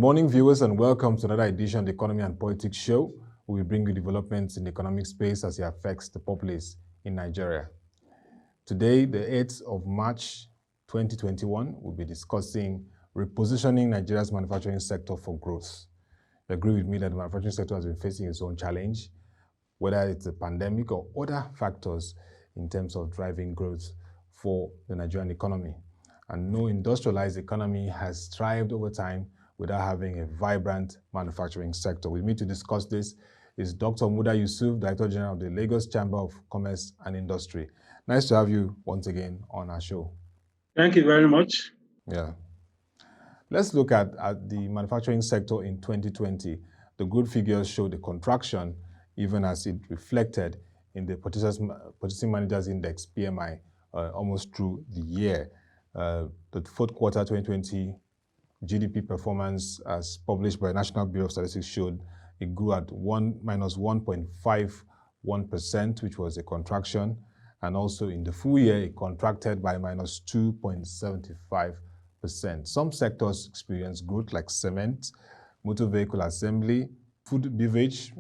morning, viewers, and welcome to another edition of the Economy and Politics Show, where we bring you developments in the economic space as it affects the populace in Nigeria. Today, the 8th of March 2021, we'll be discussing repositioning Nigeria's manufacturing sector for growth. You agree with me that the manufacturing sector has been facing its own challenge, whether it's a pandemic or other factors in terms of driving growth for the Nigerian economy. And no industrialized economy has thrived over time without having a vibrant manufacturing sector. With me to discuss this is Dr. Muda Yusuf, Director General of the Lagos Chamber of Commerce and Industry. Nice to have you once again on our show. Thank you very much. Yeah. Let's look at the manufacturing sector in 2020. The good figures show the contraction, even as it reflected in the Purchasing Managers Index, PMI, almost through the year. The fourth quarter 2020 GDP performance, as published by National Bureau of Statistics, showed it grew at minus 1.51%, which was a contraction. And also in the full year, it contracted by minus 2.75%. Some sectors experienced growth like cement, motor vehicle assembly, food, beverage,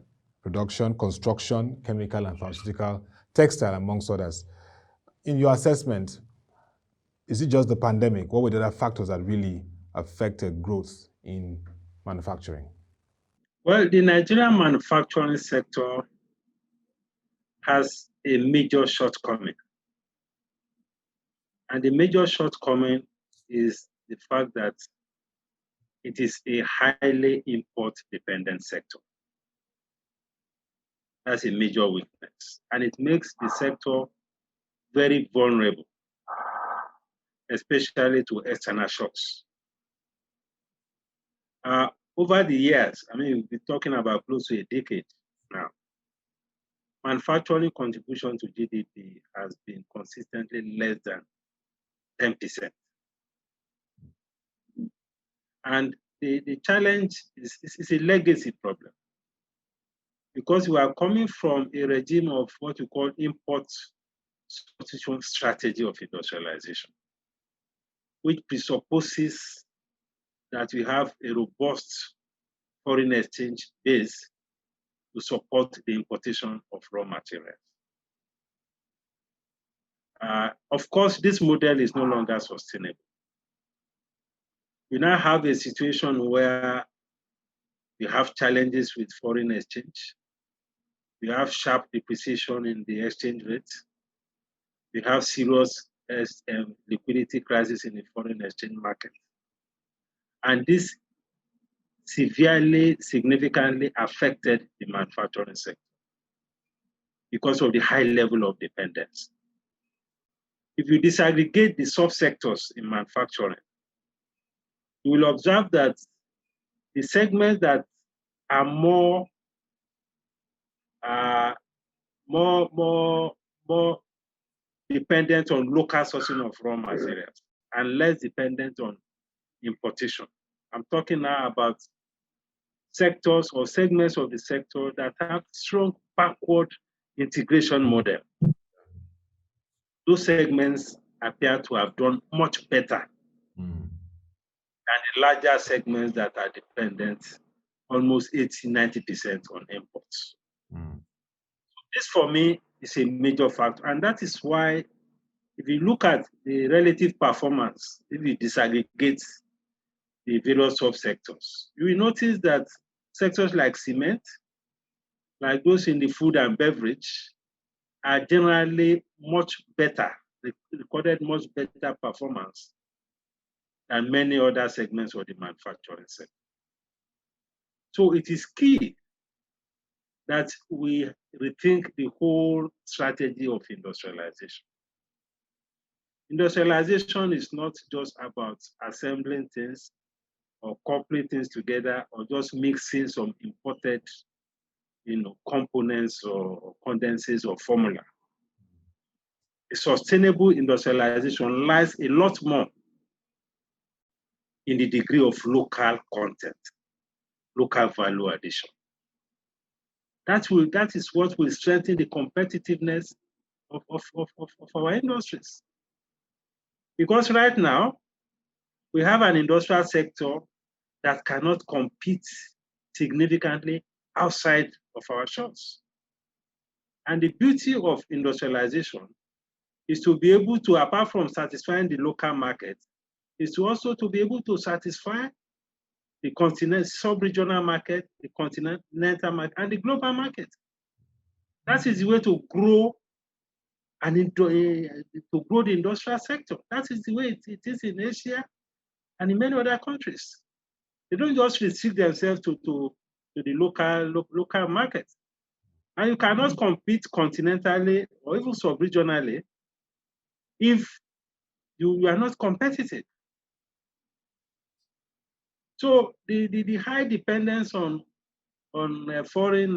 production, construction, chemical and pharmaceutical, textile, amongst others. In your assessment, is it just the pandemic? What were the other factors that really affected growth in manufacturing? Well, the Nigerian manufacturing sector has a major shortcoming. And the major shortcoming is the fact that it is a highly import-dependent sector. That's a major weakness. And it makes the sector very vulnerable, especially to external shocks. Over the years, we'll be talking about close to a decade now, manufacturing contribution to GDP has been consistently less than 10%. And the challenge is a legacy problem, because we are coming from a regime of what we call import substitution strategy of industrialization, which presupposes that we have a robust foreign exchange base to support the importation of raw materials. Of course, this model is no longer sustainable. We now have a situation where we have challenges with foreign exchange. We have sharp depreciation in the exchange rate. We have serious liquidity crisis in the foreign exchange market. And this significantly affected the manufacturing sector because of the high level of dependence. If you disaggregate the subsectors in manufacturing, you will observe that the segments that are more dependent on local sourcing of raw materials and less dependent on importation. I'm talking now about sectors or segments of the sector that have strong backward integration model. Those segments appear to have done much better than the larger segments that are dependent almost 80-90% on imports. This, for me, is a major factor. And that is why, if you look at the relative performance, if you disaggregate the various subsectors, you will notice that sectors like cement, like those in the food and beverage, are generally much better, recorded much better performance than many other segments of the manufacturing sector. So it is key that we rethink the whole strategy of industrialization. Industrialization is not just about assembling things or coupling things together or just mixing some imported components or condenses or formula. A sustainable industrialization lies a lot more in the degree of local content, local value addition. That is what will strengthen the competitiveness of our industries. Because right now, we have an industrial sector that cannot compete significantly outside of our shores. And the beauty of industrialization is to be able to, apart from satisfying the local market, is to also to be able to satisfy the continent, sub-regional market, the continental market, and the global market. That is the way to grow and to grow the industrial sector. That is the way it is in Asia and in many other countries. They don't just restrict themselves to the local market. And you cannot compete continentally or even sub-regionally if you are not competitive. So the high dependence on foreign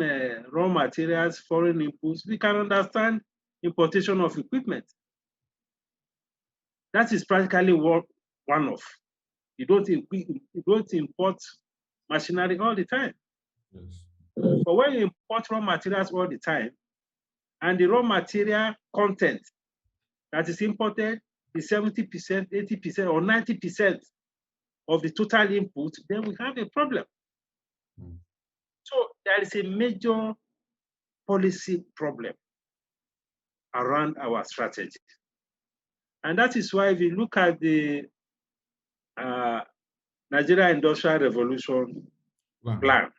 raw materials, foreign inputs, we can understand importation of equipment. That is practically one-off. You don't import machinery all the time. Yes. But when you import raw materials all the time, and the raw material content that is imported is 70%, 80%, or 90% of the total input, then we have a problem. So there is a major policy problem around our strategy. And that is why if you look at the Nigerian Industrial Revolution plan,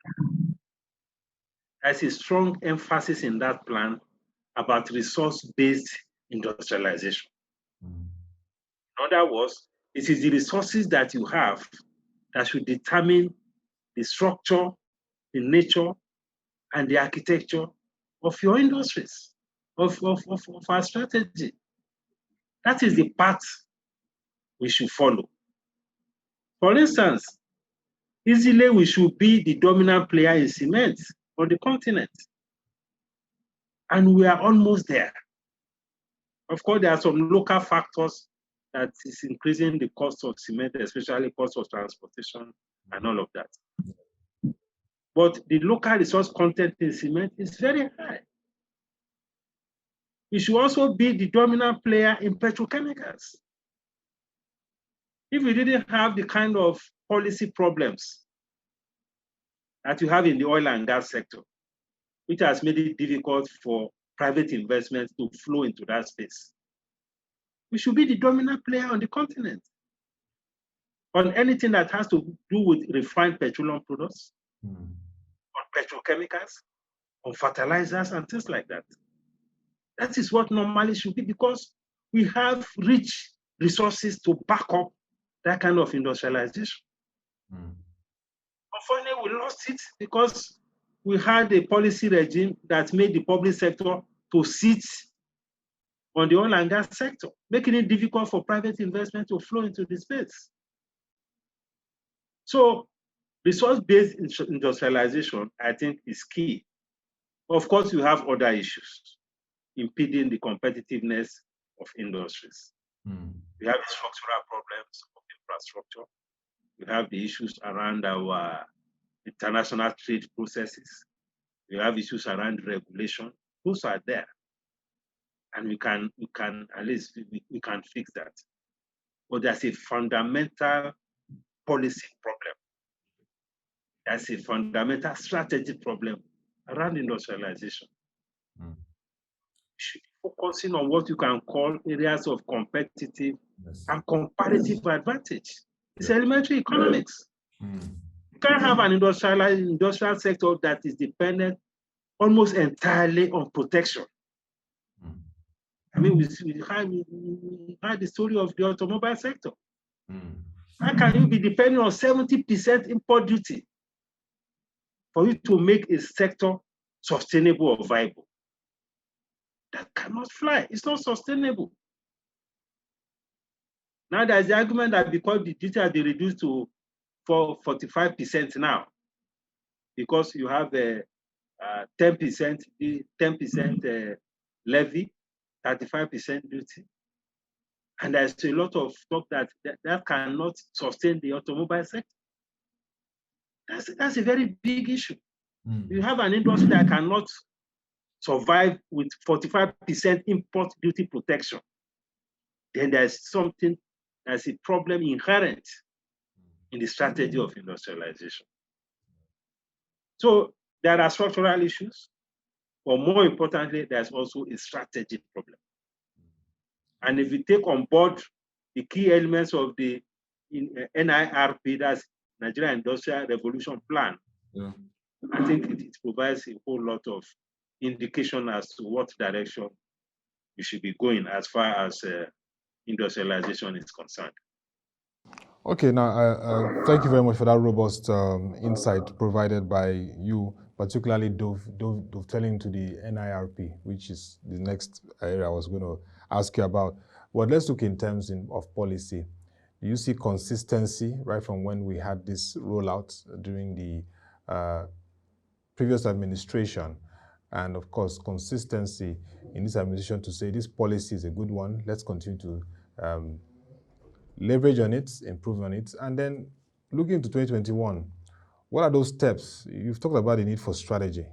there's a strong emphasis in that plan about resource-based industrialization. In other words, it is the resources that you have that should determine the structure, the nature, and the architecture of your industries, of our strategy. That is the path we should follow. For instance, easily we should be the dominant player in cement on the continent. And we are almost there. Of course, there are some local factors that is increasing the cost of cement, especially cost of transportation and all of that. But the local resource content in cement is very high. We should also be the dominant player in petrochemicals. If we didn't have the kind of policy problems that you have in the oil and gas sector, which has made it difficult for private investments to flow into that space, we should be the dominant player on the continent on anything that has to do with refined petroleum products, on petrochemicals, on fertilizers and things like that. That is what normally should be, because we have rich resources to back up that kind of industrialization. Unfortunately, we lost it because we had a policy regime that made the public sector to sit on the oil and gas sector, making it difficult for private investment to flow into the space. So resource-based industrialization, I think, is key. Of course, you have other issues impeding the competitiveness of industries. We have the structural problems of infrastructure. We have the issues around our international trade processes. We have issues around regulation. Those are there. And we can at least we can fix that. But there's a fundamental policy problem. There's a fundamental strategy problem around industrialization. We should be focusing on what you can call areas of competitive and comparative advantage. It's elementary economics. You can't have an industrial sector that is dependent almost entirely on protection. I mean, we had the story of the automobile sector. How can you be depending on 70% import duty for you to make a sector sustainable or viable? That cannot fly. It's not sustainable. Now there's the argument that because the duty has been reduced to 45% now, because you have a 10% levy, 35% duty. And there's a lot of talk that cannot sustain the automobile sector. That's a very big issue. You have an industry that cannot survive with 45% import duty protection. Then there's a problem inherent in the strategy of industrialization. So there are structural issues, but more importantly, there's also a strategic problem. And if you take on board the key elements of the NIRP, that's Nigerian Industrial Revolution Plan, I think it provides a whole lot of indication as to what direction you should be going as far as industrialization is concerned. Okay, now thank you very much for that robust insight provided by you, particularly dovetailing to the NIRP, which is the next area I was going to ask you about. But let's look in terms of policy. Do you see consistency right from when we had this rollout during the previous administration, and of course consistency in this administration to say this policy is a good one, let's continue to leverage on it, improve on it, and then looking into 2021, what are those steps? You've talked about the need for strategy.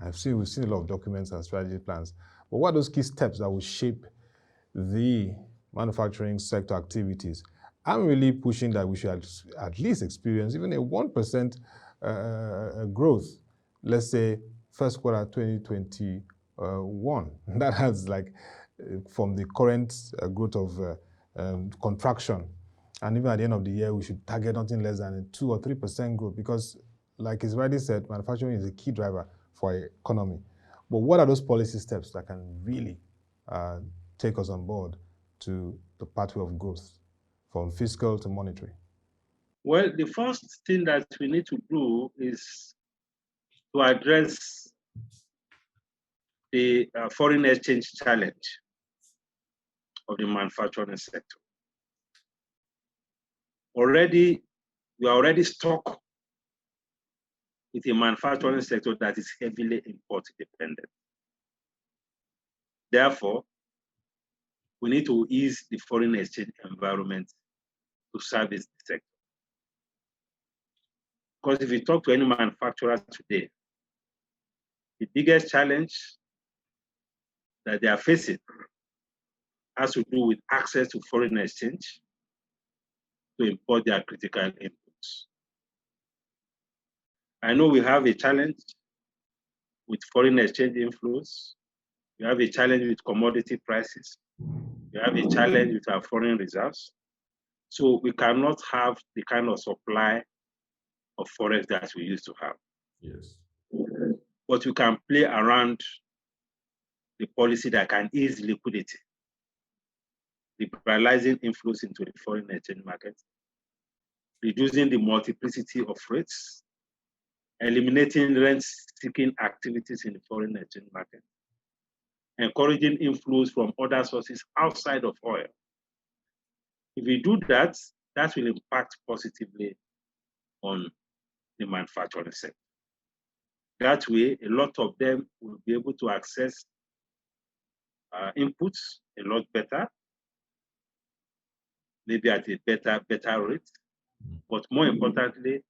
We've seen a lot of documents and strategy plans, but what are those key steps that will shape the manufacturing sector activities? I'm really pushing that we should at least experience even a 1% growth, let's say first quarter 2021. That has like from the current growth of contraction. And even at the end of the year, we should target nothing less than a 2 or 3% growth because, like it's already said, manufacturing is a key driver for our economy. But what are those policy steps that can really take us on board to the pathway of growth, from fiscal to monetary? Well, the first thing that we need to do is to address the foreign exchange challenge of the manufacturing sector. We are already stuck with a manufacturing sector that is heavily import dependent. Therefore, we need to ease the foreign exchange environment to service the sector. Because if you talk to any manufacturer today, the biggest challenge that they are facing has to do with access to foreign exchange to import their critical inputs. I know we have a challenge with foreign exchange inflows. We have a challenge with commodity prices. We have a challenge with our foreign reserves. So we cannot have the kind of supply of forex that we used to have. Yes. But we can play around the policy that can ease liquidity, liberalizing inflows into the foreign exchange market, reducing the multiplicity of rates, eliminating rent-seeking activities in the foreign exchange market, encouraging inflows from other sources outside of oil. If we do that, that will impact positively on the manufacturing sector. That way, a lot of them will be able to access inputs a lot better, maybe at a better rate, but more importantly,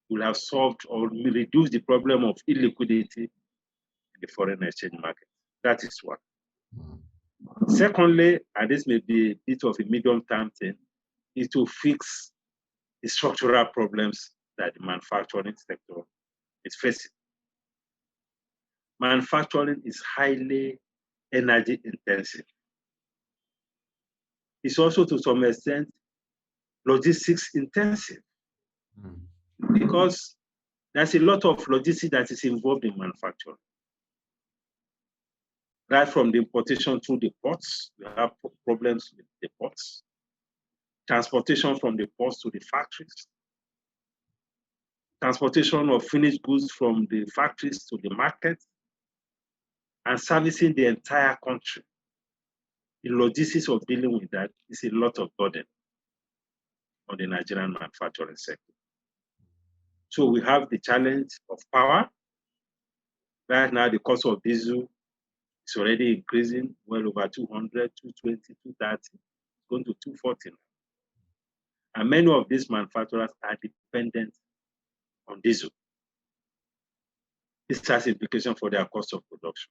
will have solved or reduced the problem of illiquidity in the foreign exchange market. That is one. Secondly, and this may be a bit of a medium-term thing, is to fix the structural problems that the manufacturing sector is facing. Manufacturing is highly energy intensive. It's also to some extent logistics intensive because there's a lot of logistics that is involved in manufacturing. Right from the importation through the ports, we have problems with the ports, transportation from the ports to the factories, transportation of finished goods from the factories to the market, and servicing the entire country. The logistics of dealing with that is a lot of burden on the Nigerian manufacturing sector. So we have the challenge of power. Right now, the cost of diesel is already increasing well over 200, 220, 230, it's going to 240 now. And many of these manufacturers are dependent on diesel. This has implications for their cost of production.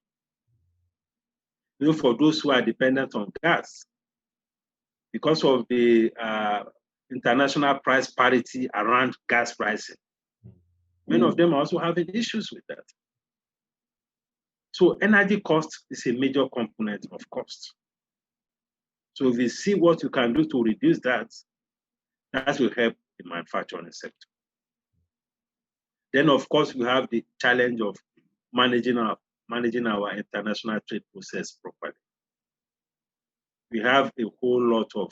Even for those who are dependent on gas, because of the international price parity around gas pricing. Many of them are also having issues with that. So energy cost is a major component of cost. So if you see what you can do to reduce that, that will help the manufacturing sector. Then, of course, we have the challenge of managing our international trade process properly. We have a whole lot of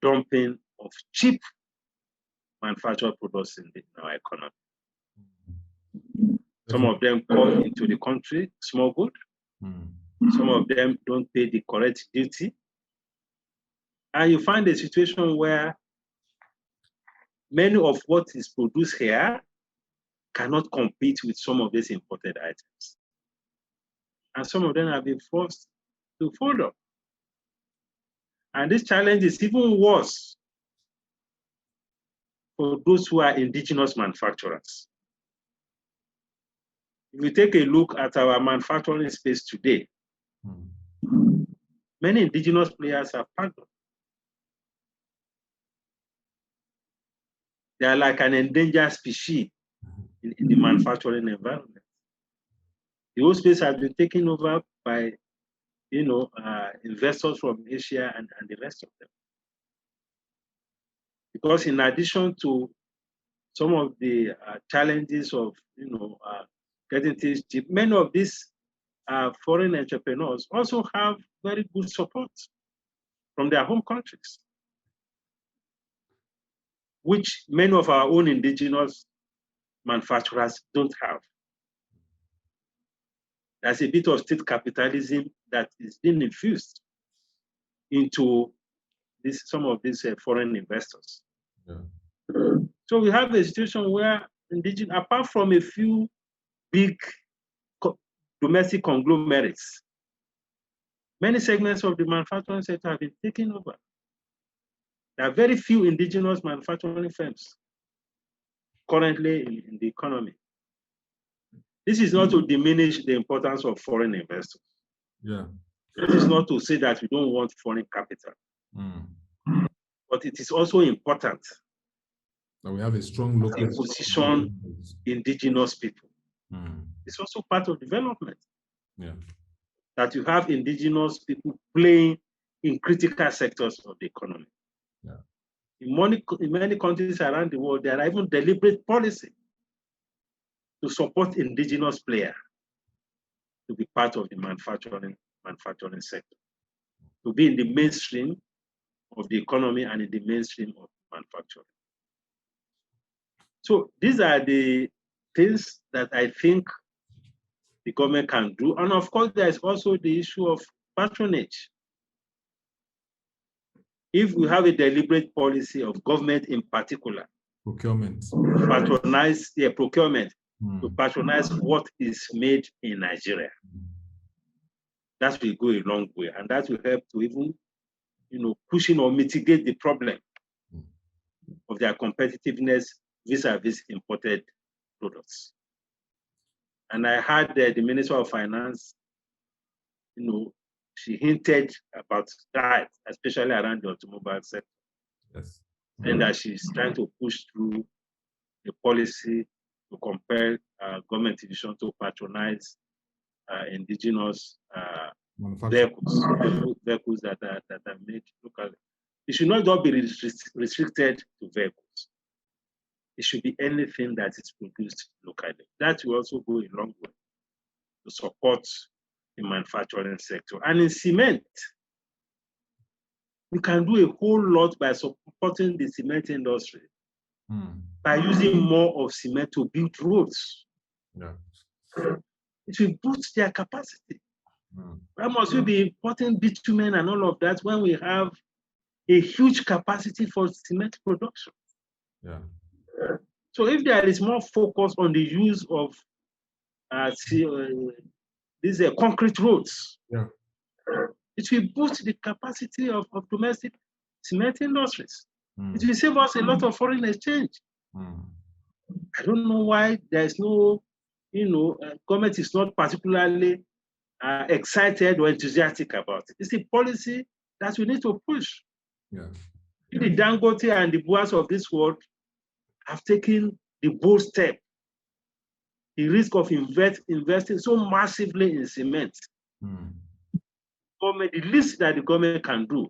dumping of cheap manufactured products in our economy. Some of them come into the country smuggled. Some of them don't pay the correct duty. And you find a situation where many of what is produced here cannot compete with some of these imported items. And some of them have been forced to fold up. And this challenge is even worse for those who are indigenous manufacturers. If we take a look at our manufacturing space today, many indigenous players are packed up. They are like an endangered species in the manufacturing environment. The whole space has been taken over by, investors from Asia and the rest of them. Because in addition to some of the challenges of, getting things cheap, many of these foreign entrepreneurs also have very good support from their home countries, which many of our own indigenous manufacturers don't have. There's a bit of state capitalism that is being infused into some of these foreign investors. Yeah. So we have a situation where apart from a few big domestic conglomerates, many segments of the manufacturing sector have been taken over. There are very few indigenous manufacturing firms currently in the economy. This is not to diminish the importance of foreign investors. Yeah. This is not to say that we don't want foreign capital. But it is also important that we have a strong local position indigenous people. It's also part of development. Yeah. That you have indigenous people playing in critical sectors of the economy. Yeah. In many countries around the world, there are even deliberate policy to support indigenous players to be part of the manufacturing sector, to be in the mainstream of the economy and in the mainstream of manufacturing. So these are the things that I think the government can do. And of course, there is also the issue of patronage. If we have a deliberate policy of government in particular, procurement, procurement, to patronize what is made in Nigeria, that will go a long way, and that will help to even, pushing or mitigate the problem of their competitiveness vis-a-vis imported products. And I heard the Minister of Finance, she hinted about that, especially around the automobile sector. Yes. And that she's trying to push through a policy to compel government division to patronize indigenous vehicles that are made locally. It should not just be restricted to vehicles. It should be anything that is produced locally. That will also go a long way to support the manufacturing sector. And in cement, we can do a whole lot by supporting the cement industry by using more of cement to build roads. Yeah. It will boost their capacity. Why must we be importing bitumen and all of that when we have a huge capacity for cement production? Yeah. So if there is more focus on the use of these concrete roads, it will boost the capacity of domestic cement industries. It will save us a lot of foreign exchange. I don't know why there is no, government is not particularly excited or enthusiastic about it. It's a policy that we need to push. Yeah. The Dangote and the Boas of this world have taken the bold step, the risk of investing so massively in cement. The least that the government can do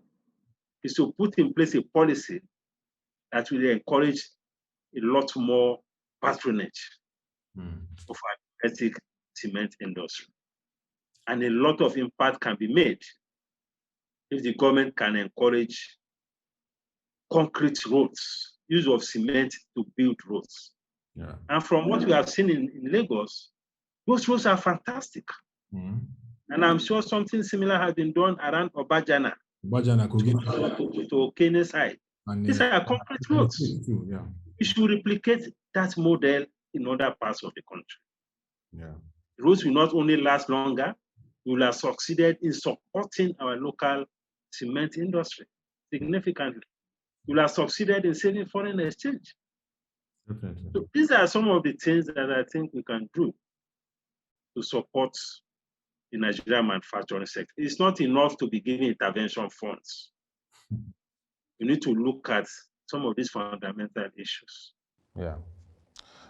is to put in place a policy that will encourage a lot more patronage of our domestic cement industry. And a lot of impact can be made if the government can encourage concrete roads, use of cement to build roads. Yeah. And from what we have seen in Lagos, those roads are fantastic. And I'm sure something similar has been done around Obajana to Okene side. These are concrete roads. Yeah. We should replicate that model in other parts of the country. Yeah. Roads will not only last longer, we will have succeeded in supporting our local cement industry significantly. We will have succeeded in saving foreign exchange. Definitely. So these are some of the things that I think we can do to support the Nigerian manufacturing sector. It's not enough to be giving intervention funds. We need to look at some of these fundamental issues. Yeah.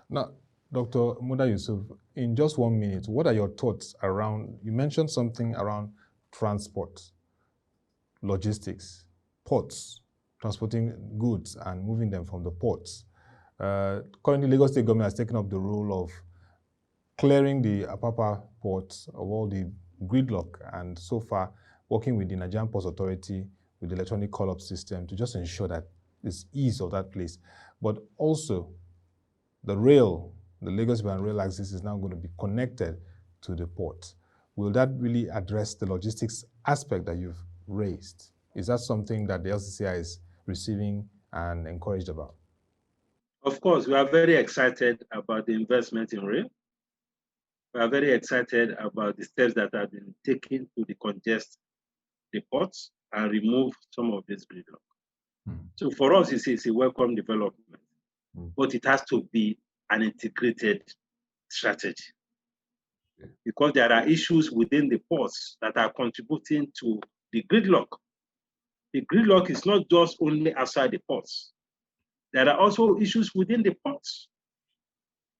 Now, Dr. Muda Yusuf, in just 1 minute, what are your thoughts around, you mentioned something around transport, logistics, ports, transporting goods and moving them from the ports. Currently, Lagos State government has taken up the role of clearing the Apapa ports of all the gridlock, and so far working with the Nigerian Ports Authority with the electronic call-up system to just ensure that there's ease of that place. But also, the rail, the Lagos-Ibadan rail axis is now going to be connected to the port. Will that really address the logistics aspect that you've raised? Is that something that the LCCI is receiving and encouraged about? Of course, we are very excited about the investment in rail. We are very excited about the steps that have been taken to decongest the ports and remove some of this gridlock. So for us, it's a welcome development, but it has to be an integrated strategy because there are issues within the ports that are contributing to the gridlock. The gridlock is not just only outside the ports. There are also issues within the ports,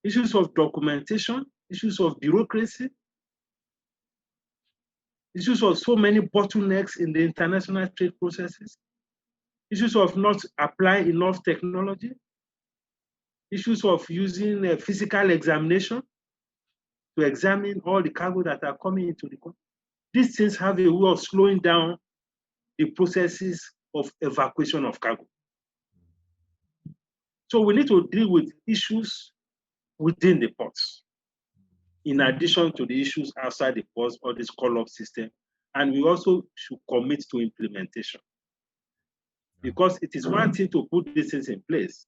issues of documentation, issues of bureaucracy, issues of so many bottlenecks in the international trade processes, issues of not applying enough technology, issues of using a physical examination to examine all the cargo that are coming into the country. These things have a way of slowing down the processes of evacuation of cargo. So we need to deal with issues within the ports, in addition to the issues outside the ports or this call-up system. And we also should commit to implementation. Because it is one thing to put these things in place,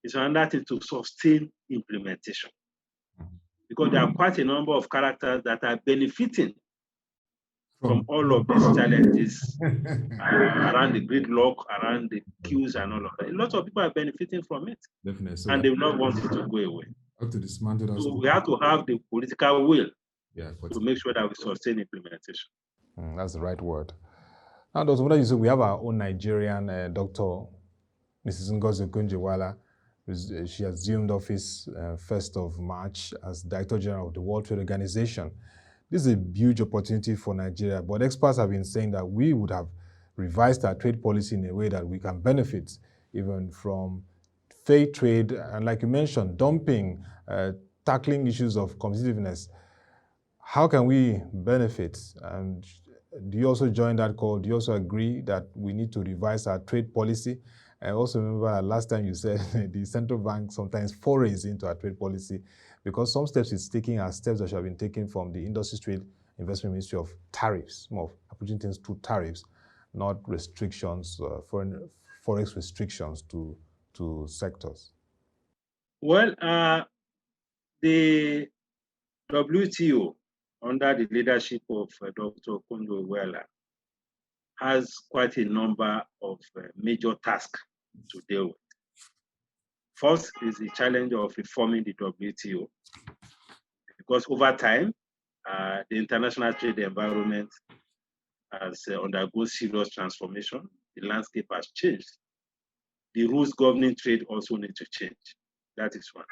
it's another thing to sustain implementation. Because there are quite a number of characters that are benefiting from all of these challenges around the gridlock, around the queues and all of that. A lot of people are benefiting from it. Definitely. So and they will not want it to go away. To dismantle so we have to have the political will to make sure that we sustain implementation. That's the right word. Now, Dr. Muda Yusuf, we have our own Nigerian doctor, Mrs. Ngozi Okonjo-Iweala. She assumed office 1st of March as Director General of the World Trade Organization. This is a huge opportunity for Nigeria, but experts have been saying that we would have revised our trade policy in a way that we can benefit even from fair trade, and like you mentioned, dumping, tackling issues of competitiveness. How can we benefit? And do you also join that call? Do you also agree that we need to revise our trade policy? I also remember last time you said the central bank sometimes forays into our trade policy because some steps it's taking are steps that should have been taken from the Industry Trade Investment Ministry of tariffs, more of approaching things through tariffs, not restrictions, forex restrictions to sectors. Well, the WTO, under the leadership of Dr. Okonjo-Iweala, has quite a number of major tasks to deal with. First is the challenge of reforming the WTO, because over time, the international trade environment has undergone serious transformation. The landscape has changed. the rules governing trade also need to change. That is one.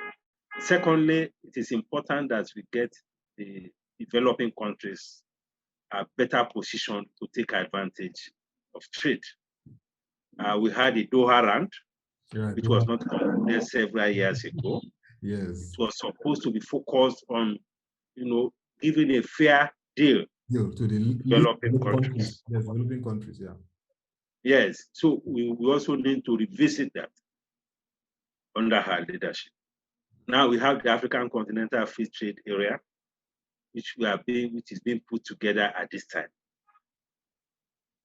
Secondly, it is important that we get the developing countries a better position to take advantage of trade. We had the Doha round, which was not concluded several years ago. Yes. It was supposed to be focused on, giving a fair deal to the developing countries. Yes, developing countries, yeah. Yes, so we also need to revisit that under her leadership. Now we have the African Continental Free Trade Area, which is being put together at this time.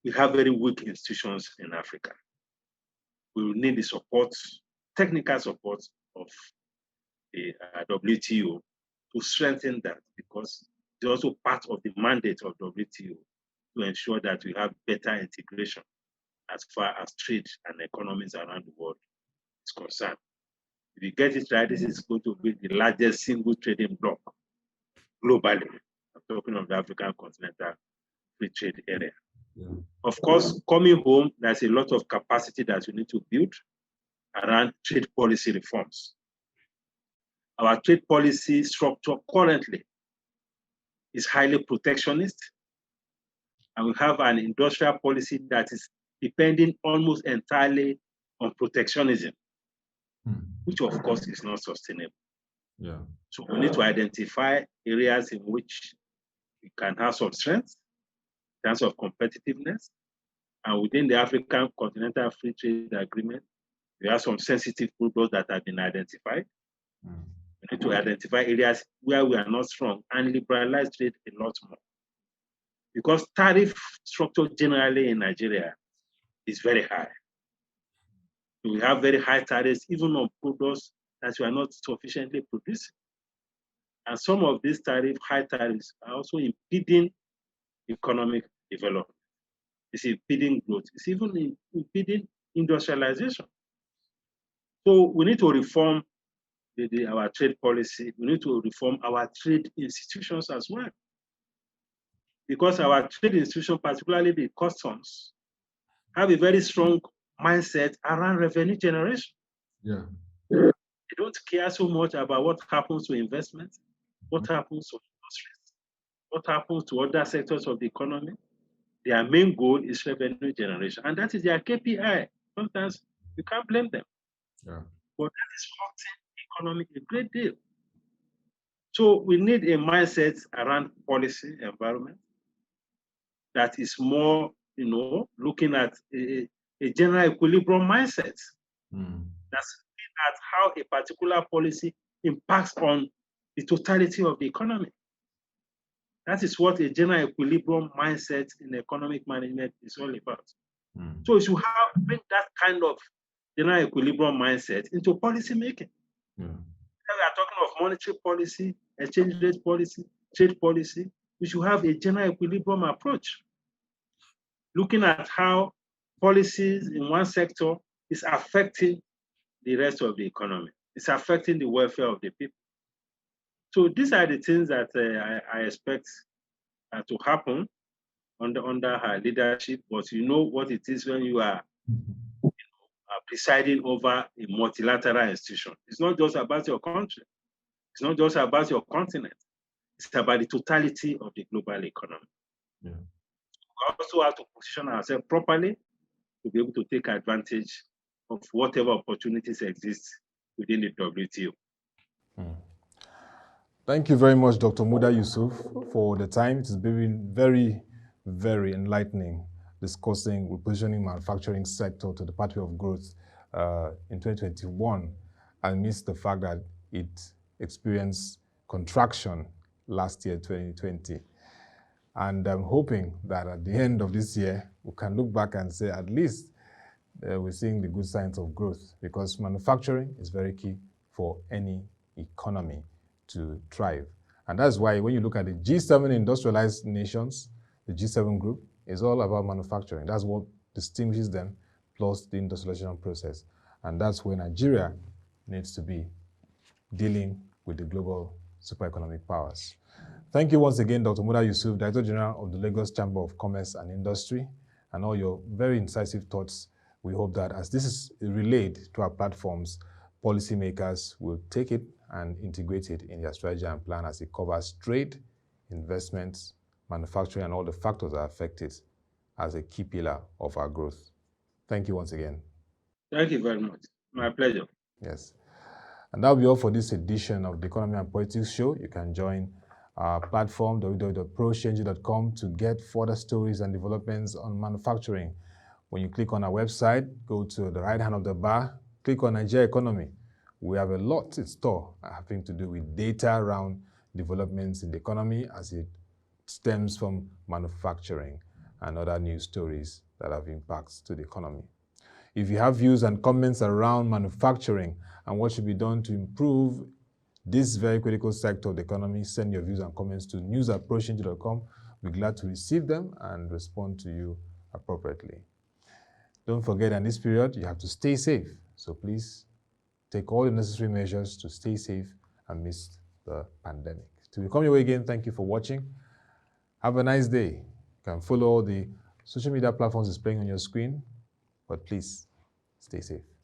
We have very weak institutions in Africa. We will need the support, technical support of the WTO to strengthen that, because it's also part of the mandate of WTO to ensure that we have better integration as far as trade and economies around the world is concerned. If you get it right, this is going to be the largest single trading bloc globally. I'm talking of the African Continental Free Trade Area. Yeah. Of course, coming home, there's a lot of capacity that we need to build around trade policy reforms. Our trade policy structure currently is highly protectionist, and we have an industrial policy that is depending almost entirely on protectionism, which of course is not sustainable. Yeah. So we need to identify areas in which we can have some strength in terms of competitiveness, and within the African Continental Free Trade Agreement, there are some sensitive products that have been identified. We need to identify areas where we are not strong and liberalize trade a lot more. Because tariff structure generally in Nigeria is very high. So we have very high tariffs even on products that we are not sufficiently producing. And some of these high tariffs are also impeding economic development. It's impeding growth. It's even impeding industrialization. So we need to reform our trade policy. We need to reform our trade institutions as well. Because our trade institutions, particularly the customs, have a very strong mindset around revenue generation. Yeah. They don't care so much about what happens to investment, what happens to industries, what happens to other sectors of the economy. Their main goal is revenue generation, and that is their KPI. Sometimes you can't blame them. Yeah. But that is hurting the economy a great deal. So we need a mindset around policy environment that is more, looking at a general equilibrium mindset. That's looking at how a particular policy impacts on the totality of the economy. That is what a general equilibrium mindset in economic management is all about. So you should bring that kind of general equilibrium mindset into policy making. We are talking of monetary policy, exchange rate policy, trade policy. We should have a general equilibrium approach, looking at how policies in one sector is affecting the rest of the economy. It's affecting the welfare of the people. So these are the things that I expect to happen under her leadership. But you know what it is when you are presiding over a multilateral institution. It's not just about your country. It's not just about your continent. It's about the totality of the global economy. Yeah. We also have to position ourselves properly to be able to take advantage of whatever opportunities exist within the WTO. Thank you very much, Dr. Muda Yusuf, for the time. It's been very, very enlightening discussing repositioning manufacturing sector to the pathway of growth in 2021, amidst the fact that it experienced contraction last year, 2020. And I'm hoping that at the end of this year, we can look back and say at least we're seeing the good signs of growth, because manufacturing is very key for any economy to thrive. And that's why when you look at the G7 industrialized nations, the G7 group is all about manufacturing. That's what distinguishes them, plus the industrialization process. And that's where Nigeria needs to be, dealing with the global super economic powers. Thank you once again, Dr. Muda Yusuf, Director General of the Lagos Chamber of Commerce and Industry, and all your very incisive thoughts We hope that as this is relayed to our platforms, policymakers will take it and integrate it in their strategy and plan as it covers trade, investments, manufacturing, and all the factors that affect it as a key pillar of our growth. Thank you once again. Thank you very much. My pleasure. Yes. And that'll be all for this edition of the Economy and Politics Show. You can join our platform, www.proshng.com, to get further stories and developments on manufacturing. When you click on our website, go to the right hand of the bar, click on Nigeria Economy. We have a lot in store having to do with data around developments in the economy as it stems from manufacturing and other news stories that have impacts to the economy. If you have views and comments around manufacturing and what should be done to improve this very critical sector of the economy, send your views and comments to news@proshng.com. We're glad to receive them and respond to you appropriately. Don't forget, in this period, you have to stay safe. So please take all the necessary measures to stay safe amidst the pandemic. Till we come your way again, thank you for watching. Have a nice day. You can follow all the social media platforms displaying on your screen, but please stay safe.